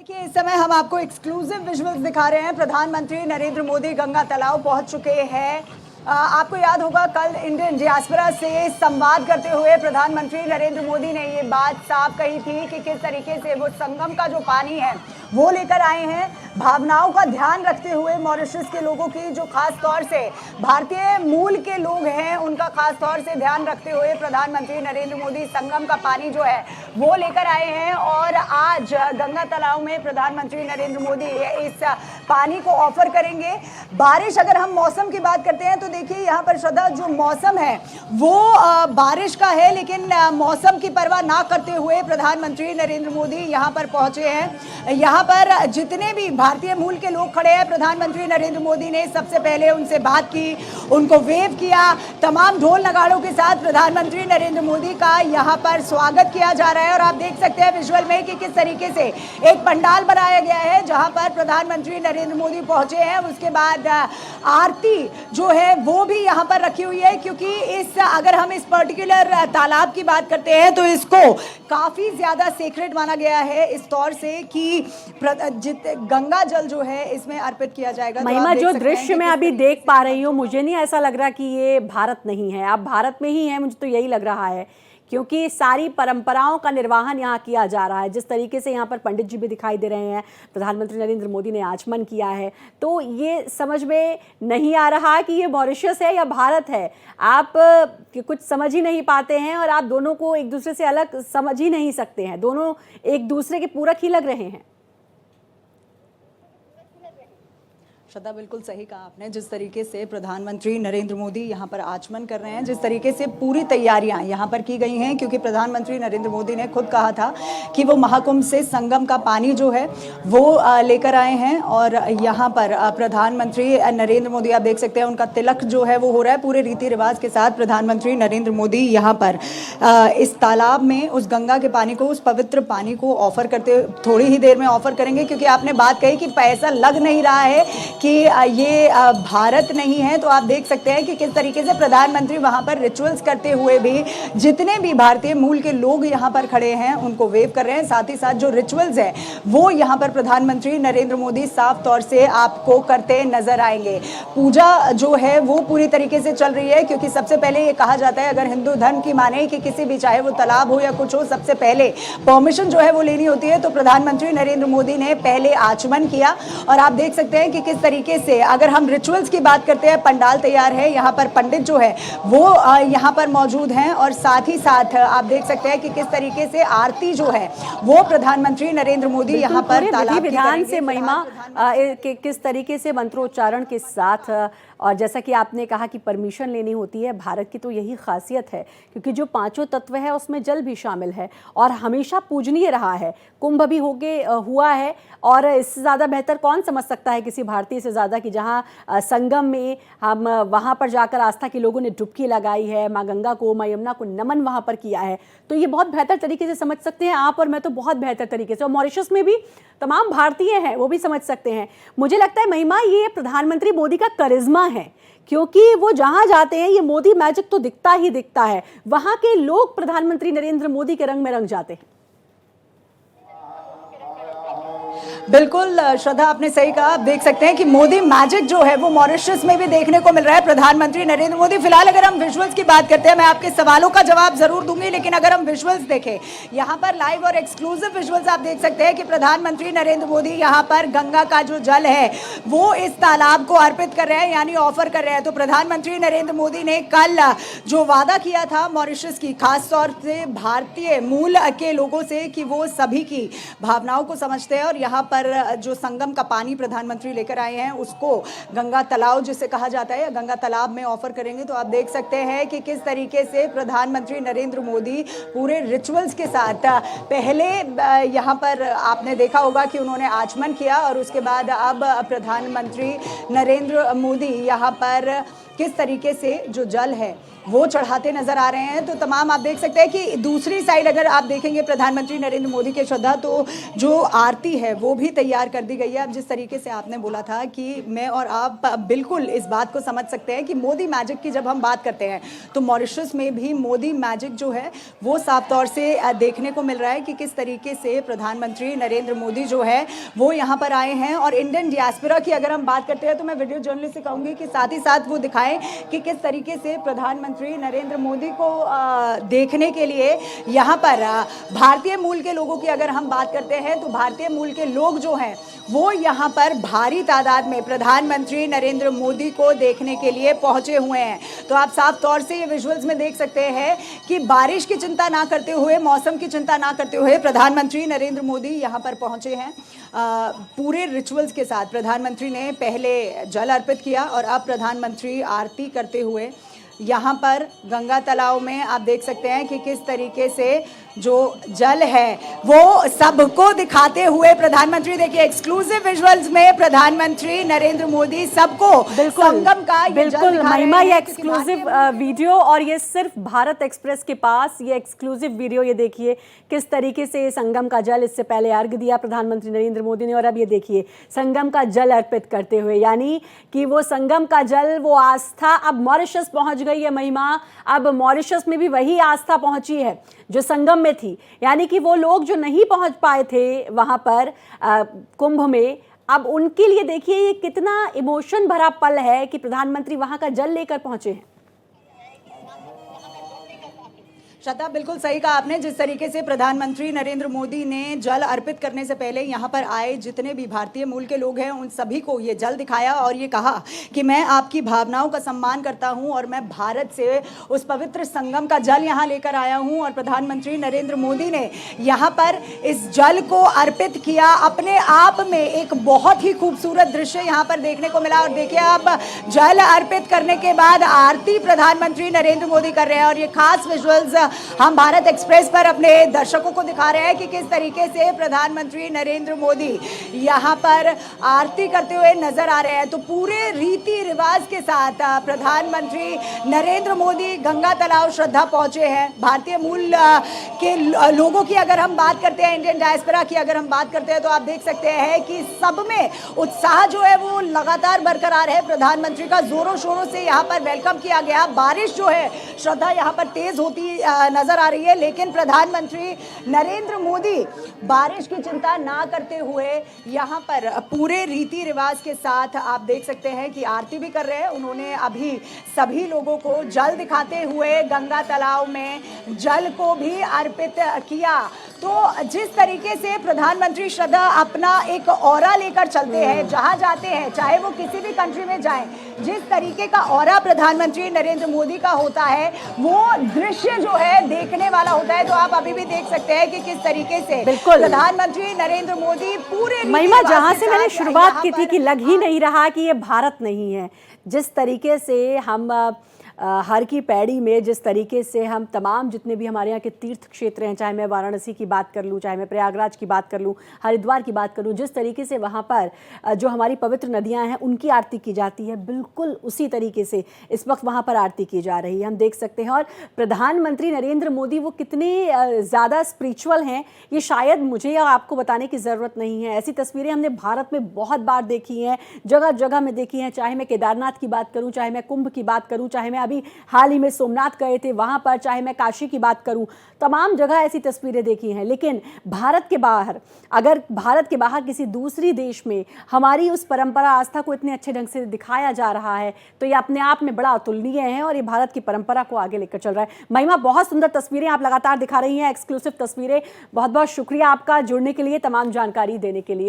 देखिए इस समय हम आपको एक्सक्लूसिव विजुअल्स दिखा रहे हैं। प्रधानमंत्री नरेंद्र मोदी गंगा तालाब पहुंच चुके हैं। आपको याद होगा कल इंडियन डियास्पोरा से संवाद करते हुए प्रधानमंत्री नरेंद्र मोदी ने ये बात साफ कही थी कि किस तरीके से वो संगम का जो पानी है वो लेकर आए हैं। भावनाओं का ध्यान रखते हुए मॉरिशस के लोगों की, जो खास तौर से भारतीय मूल के लोग हैं, उनका खास तौर से ध्यान रखते हुए प्रधानमंत्री नरेंद्र मोदी संगम का पानी जो है वो लेकर आए हैं। और आज गंगा तालाब में प्रधानमंत्री नरेंद्र मोदी इस पानी को ऑफर करेंगे। बारिश, अगर हम मौसम की बात करते हैं तो देखिए यहाँ पर श्रद्धा, जो मौसम है वो बारिश का है, लेकिन मौसम की परवाह ना करते हुए प्रधानमंत्री नरेंद्र मोदी यहाँ पर पहुंचे हैं। यहाँ पर जितने भी भारतीय मूल के लोग खड़े हैं, प्रधानमंत्री नरेंद्र मोदी ने सबसे पहले उनसे बात की, उनको वेव किया। तमाम ढोल नगाड़ों के साथ प्रधानमंत्री नरेंद्र मोदी का यहाँ पर स्वागत किया जा रहा है। और आप देख सकते हैं विजुअल में कि किस तरीके से एक पंडाल बनाया गया है जहाँ पर प्रधानमंत्री नरेंद्र मोदी पहुंचे हैं। उसके बाद आरती जो है वो भी यहाँ पर रखी हुई है, क्योंकि अगर हम इस पर्टिकुलर तालाब की बात करते हैं तो इसको काफी ज्यादा सीक्रेट माना गया है, इस तौर से कि गंगा जल जो है इसमें अर्पित किया जाएगा। महिमा, जो दृश्य मैं अभी देख पा रही हूँ, मुझे नहीं ऐसा लग रहा कि ये भारत नहीं है। आप भारत में ही हैं, मुझे तो यही लग रहा है, क्योंकि सारी परंपराओं का निर्वहन यहाँ किया जा रहा है। जिस तरीके से यहाँ पर पंडित जी भी दिखाई दे रहे हैं, प्रधानमंत्री नरेंद्र मोदी ने आचमन किया है, तो ये समझ में नहीं आ रहा कि ये मॉरिशस है या भारत है। आप कुछ समझ ही नहीं पाते हैं और आप दोनों को एक दूसरे से अलग समझ ही नहीं सकते हैं। दोनों एक दूसरे के पूरक ही लग रहे हैं। श्रद्धा, बिल्कुल सही कहा आपने। जिस तरीके से प्रधानमंत्री नरेंद्र मोदी यहाँ पर आचमन कर रहे हैं, जिस तरीके से पूरी तैयारियां यहाँ पर की गई हैं, क्योंकि प्रधानमंत्री नरेंद्र मोदी ने खुद कहा था कि वो महाकुंभ से संगम का पानी जो है वो लेकर आए हैं। और यहाँ पर प्रधानमंत्री नरेंद्र मोदी, आप देख सकते हैं उनका तिलक जो है वो हो रहा है पूरे रीति रिवाज के साथ। प्रधानमंत्री नरेंद्र मोदी यहाँ पर इस तालाब में उस गंगा के पानी को, उस पवित्र पानी को ऑफर करते, थोड़ी ही देर में ऑफर करेंगे, क्योंकि आपने बात कही कि पैसा लग नहीं रहा है कि ये भारत नहीं है। तो आप देख सकते हैं कि किस तरीके से प्रधानमंत्री वहां पर रिचुअल्स करते हुए भी जितने भी भारतीय मूल के लोग यहां पर खड़े हैं उनको वेव कर रहे हैं। साथ ही साथ जो रिचुअल्स है वो यहां पर प्रधानमंत्री नरेंद्र मोदी साफ तौर से आपको करते नजर आएंगे। पूजा जो है वो पूरी तरीके से चल रही है, क्योंकि सबसे पहले ये कहा जाता है, अगर हिंदू धर्म की माने कि किसी भी, चाहे वो तालाब हो या कुछ हो, सबसे पहले परमिशन जो है वो लेनी होती है। तो प्रधानमंत्री नरेंद्र मोदी ने पहले आचमन किया। और आप देख सकते हैं कि किस तरीके से, अगर हम रिचुअल्स की बात करते हैं, पंडाल तैयार है, यहाँ पर पंडित जो है वो यहाँ पर मौजूद हैं। और साथ ही साथ आप देख सकते हैं कि किस तरीके से आरती जो है वो प्रधानमंत्री नरेंद्र मोदी यहाँ पर तालाब विधान से, महिमा, किस तरीके से मंत्रोच्चारण के साथ, और जैसा कि आपने कहा कि परमिशन लेनी होती है, भारत की तो यही खासियत है, क्योंकि जो पांचों तत्व है उसमें जल भी शामिल है और हमेशा पूजनीय रहा है। कुंभ भी हुआ है, और इससे ज़्यादा बेहतर कौन समझ सकता है किसी भारतीय से ज़्यादा कि जहाँ संगम में हम वहाँ पर जाकर आस्था के लोगों ने डुबकी लगाई है, माँ गंगा को, माँ यमुना को नमन वहाँ पर किया है। तो ये बहुत बेहतर तरीके से समझ सकते हैं आप और मैं, तो बहुत बेहतर तरीके से। और मॉरिशस में भी तमाम भारतीय हैं, वो भी समझ सकते हैं। मुझे लगता है महिमा, ये प्रधानमंत्री मोदी का करिश्मा है, क्योंकि वो जहां जाते हैं ये मोदी मैजिक तो दिखता ही दिखता है। वहां के लोग प्रधानमंत्री नरेंद्र मोदी के रंग में रंग जाते हैं। बिल्कुल श्रद्धा, आपने सही कहा। आप देख सकते हैं कि मोदी मैजिक जो है वो मॉरिशस में भी देखने को मिल रहा है। प्रधानमंत्री नरेंद्र मोदी, फिलहाल अगर हम विजुअल्स की बात करते हैं, मैं आपके सवालों का जवाब जरूर दूंगी, लेकिन अगर हम विजुअल्स देखें, यहाँ पर लाइव और एक्सक्लूसिव विजुअल्स आप देख सकते हैं कि प्रधानमंत्री नरेंद्र मोदी यहाँ पर गंगा का जो जल है वो इस तालाब को अर्पित कर रहे हैं, यानी ऑफर कर रहे हैं। तो प्रधानमंत्री नरेंद्र मोदी ने कल जो वादा किया था मॉरिशस की, खास तौर से भारतीय मूल के लोगों से, कि वो सभी की भावनाओं को समझते हैं और यहाँ पर जो संगम का पानी प्रधानमंत्री लेकर आए हैं उसको गंगा तालाब जिसे कहा जाता है, गंगा तालाब में ऑफर करेंगे। तो आप देख सकते हैं कि किस तरीके से प्रधानमंत्री नरेंद्र मोदी पूरे रिचुअल्स के साथ, पहले यहाँ पर आपने देखा होगा कि उन्होंने आचमन किया और उसके बाद अब प्रधानमंत्री नरेंद्र मोदी यहाँ पर किस तरीके से जो जल है वो चढ़ाते नजर आ रहे हैं। तो तमाम आप देख सकते हैं कि दूसरी साइड अगर आप देखेंगे प्रधानमंत्री नरेंद्र मोदी के श्रद्धा, तो जो आरती है वो भी तैयार कर दी गई है। अब जिस तरीके से आपने बोला था कि मैं और आप बिल्कुल इस बात को समझ सकते हैं कि मोदी मैजिक की जब हम बात करते हैं तो मॉरिशस में भी मोदी मैजिक जो है वो साफ तौर से देखने को मिल रहा है कि किस तरीके से प्रधानमंत्री नरेंद्र मोदी जो है वो यहाँ पर आए हैं। और इंडियन डियास्पोरा की अगर हम बात करते हैं तो मैं वीडियो जर्नलिस्ट से कहूँगी कि साथ ही साथ वो दिखाएं कि किस तरीके से प्रधानमंत्री नरेंद्र मोदी को देखने के लिए यहाँ पर भारतीय मूल के लोगों की अगर हम बात करते हैं तो भारतीय मूल के लोग जो हैं वो यहाँ पर भारी तादाद में प्रधानमंत्री नरेंद्र मोदी को देखने के लिए पहुंचे हुए हैं। तो आप साफ तौर से ये विजुअल्स में देख सकते हैं कि बारिश की चिंता ना करते हुए, मौसम की चिंता ना करते हुए प्रधानमंत्री नरेंद्र मोदी यहाँ पर पहुंचे हैं। पूरे रिचुअल्स के साथ प्रधानमंत्री ने पहले जल अर्पित किया और अब प्रधानमंत्री आरती करते हुए यहाँ पर गंगा तालाब में आप देख सकते हैं कि किस तरीके से जो जल है वो सबको दिखाते हुए प्रधानमंत्री, देखिए एक्सक्लूसिव विजुअल्स में प्रधानमंत्री नरेंद्र मोदी सबको संगम का बिल्कुल महिमा, ये एक्सक्लूसिव वीडियो और ये सिर्फ भारत एक्सप्रेस के पास ये एक्सक्लूसिव वीडियो, ये देखिए किस तरीके से संगम का जल, इससे पहले अर्घ दिया प्रधानमंत्री नरेंद्र मोदी ने और अब ये देखिए संगम का जल अर्पित करते हुए, यानी कि वो संगम का जल, वो आस्था अब मॉरिशस पहुंच गई है महिमा। अब मॉरिशस में भी वही आस्था पहुंची है जो संगम में थी, यानी कि वो लोग जो नहीं पहुंच पाए थे वहां पर कुंभ में, अब उनके लिए देखिए ये कितना इमोशन भरा पल है कि प्रधानमंत्री वहां का जल लेकर पहुंचे हैं। श्रद्धा, बिल्कुल सही कहा आपने। जिस तरीके से प्रधानमंत्री नरेंद्र मोदी ने जल अर्पित करने से पहले यहाँ पर आए जितने भी भारतीय मूल के लोग हैं उन सभी को ये जल दिखाया और ये कहा कि मैं आपकी भावनाओं का सम्मान करता हूँ और मैं भारत से उस पवित्र संगम का जल यहाँ लेकर आया हूँ। और प्रधानमंत्री नरेंद्र मोदी ने यहाँ पर इस जल को अर्पित किया। अपने आप में एक बहुत ही खूबसूरत दृश्य यहाँ पर देखने को मिला। और देखिए अब जल अर्पित करने के बाद आरती प्रधानमंत्री नरेंद्र मोदी कर रहे हैं और ये खास विजुअल्स हम भारत एक्सप्रेस पर अपने दर्शकों को दिखा रहे हैं कि किस तरीके से प्रधानमंत्री नरेंद्र मोदी यहाँ पर आरती करते हुए नजर आ रहे हैं। तो पूरे रीति रिवाज के साथ प्रधानमंत्री नरेंद्र मोदी गंगा तालाब श्रद्धा पहुंचे हैं। भारतीय मूल के लोगों की अगर हम बात करते हैं, इंडियन डायस्पोरा की अगर हम बात करते हैं तो आप देख सकते हैं कि सब में उत्साह जो है वो लगातार बरकरार है। प्रधानमंत्री का जोरों शोरों से यहाँ पर वेलकम किया गया। बारिश जो है श्रद्धा यहाँ पर तेज होती नजर आ रही है, लेकिन प्रधानमंत्री नरेंद्र मोदी बारिश की चिंता ना करते हुए यहाँ पर पूरे रीति रिवाज के साथ आप देख सकते हैं कि आरती भी कर रहे हैं। उन्होंने अभी सभी लोगों को जल दिखाते हुए गंगा तालाब में जल को भी अर्पित किया। तो जिस तरीके से प्रधानमंत्री श्रद्धा अपना एक ऑरा लेकर चलते हैं, जहां जाते हैं चाहे वो किसी भी कंट्री में जाएं, जिस तरीके का ऑरा प्रधानमंत्री नरेंद्र मोदी का होता है वो दृश्य जो है देखने वाला होता है। तो आप अभी भी देख सकते हैं कि किस तरीके से प्रधानमंत्री नरेंद्र मोदी पूरे महिमा, जहां से मैंने शुरुआत की थी कि लग ही नहीं रहा कि ये भारत नहीं है, जिस तरीके से हम हर की पैड़ी में, जिस तरीके से हम तमाम जितने भी हमारे यहाँ के तीर्थ क्षेत्र हैं, चाहे मैं वाराणसी की बात कर लूँ, चाहे मैं प्रयागराज की बात कर लूँ, हरिद्वार की बात कर लूँ, जिस तरीके से वहाँ पर जो हमारी पवित्र नदियाँ हैं उनकी आरती की जाती है, बिल्कुल उसी तरीके से इस वक्त वहाँ पर आरती की जा रही है, हम देख सकते हैं। और प्रधानमंत्री नरेंद्र मोदी वो कितने ज़्यादा स्पिरिचुअल हैं ये शायद मुझे या आपको बताने की ज़रूरत नहीं है। ऐसी तस्वीरें हमने भारत में बहुत बार देखी हैं, जगह जगह में देखी हैं, चाहे मैं केदारनाथ की बात करूँ, चाहे मैं कुंभ की बात करूँ, चाहे मैं अभी हाल ही में सोमनाथ गए थे वहां पर, चाहे मैं काशी की बात करूं, तमाम जगह ऐसी तस्वीरें देखी हैं। लेकिन भारत के बाहर, अगर भारत के बाहर किसी दूसरी देश में हमारी उस परंपरा आस्था को इतने अच्छे ढंग से दिखाया जा रहा है तो ये अपने आप में बड़ा अतुलनीय है और ये भारत की परंपरा को आगे लेकर चल रहा है। महिमा, बहुत सुंदर तस्वीरें आप लगातार दिखा रही हैं, एक्सक्लूसिव तस्वीरें। बहुत बहुत शुक्रिया आपका जुड़ने के लिए, तमाम जानकारी देने के लिए।